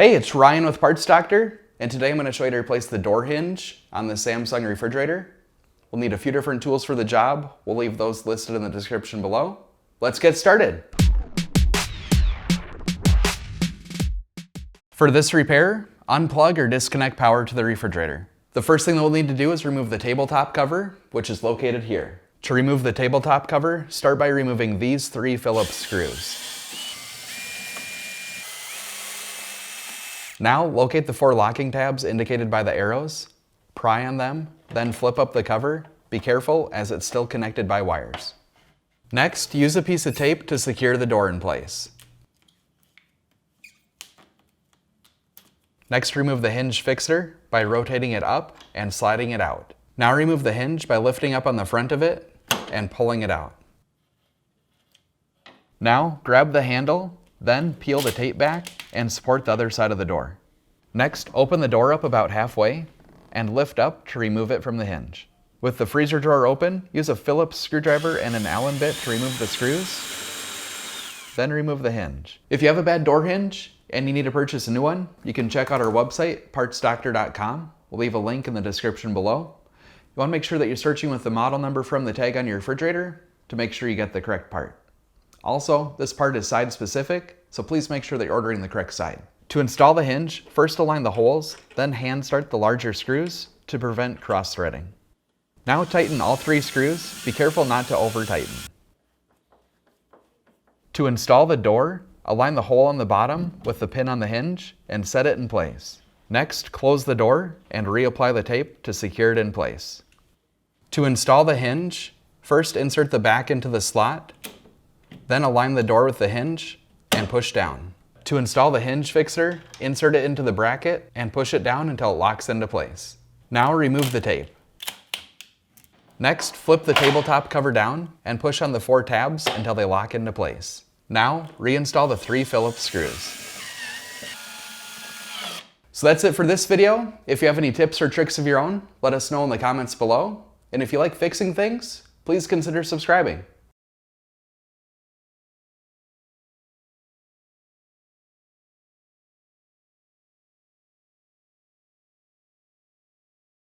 Hey, it's Ryan with Parts Doctor, and today I'm going to show you to replace the door hinge on the Samsung refrigerator. We'll need a few different tools for the job. We'll leave those listed in the description below. Let's get started. For this repair, unplug or disconnect power to the refrigerator. The first thing that we'll need to do is remove the tabletop cover, which is located here. To remove the tabletop cover, start by removing these 3 Phillips screws. Now, locate the 4 locking tabs indicated by the arrows, pry on them, then flip up the cover. Be careful as it's still connected by wires. Next, use a piece of tape to secure the door in place. Next, remove the hinge fixer by rotating it up and sliding it out. Now remove the hinge by lifting up on the front of it and pulling it out. Now, grab the handle, then peel the tape back and support the other side of the door. Next, open the door up about halfway and lift up to remove it from the hinge. With the freezer drawer open, use a Phillips screwdriver and an Allen bit to remove the screws, then remove the hinge. If you have a bad door hinge and you need to purchase a new one, you can check out our website, partsdoctor.com. We'll leave a link in the description below. You want to make sure that you're searching with the model number from the tag on your refrigerator to make sure you get the correct part. Also, this part is side specific, so please make sure that you're ordering the correct side. To install the hinge, first align the holes, then hand start the larger screws to prevent cross threading. Now tighten all 3 screws. Be careful not to over tighten. To install the door, align the hole on the bottom with the pin on the hinge and set it in place. Next, close the door and reapply the tape to secure it in place. To install the hinge, first insert the back into the slot, then align the door with the hinge and push down. To install the hinge fixer, insert it into the bracket and push it down until it locks into place. Now remove the tape. Next, flip the tabletop cover down and push on the 4 tabs until they lock into place. Now, reinstall the 3 Phillips screws. So that's it for this video. If you have any tips or tricks of your own, let us know in the comments below. And if you like fixing things, please consider subscribing.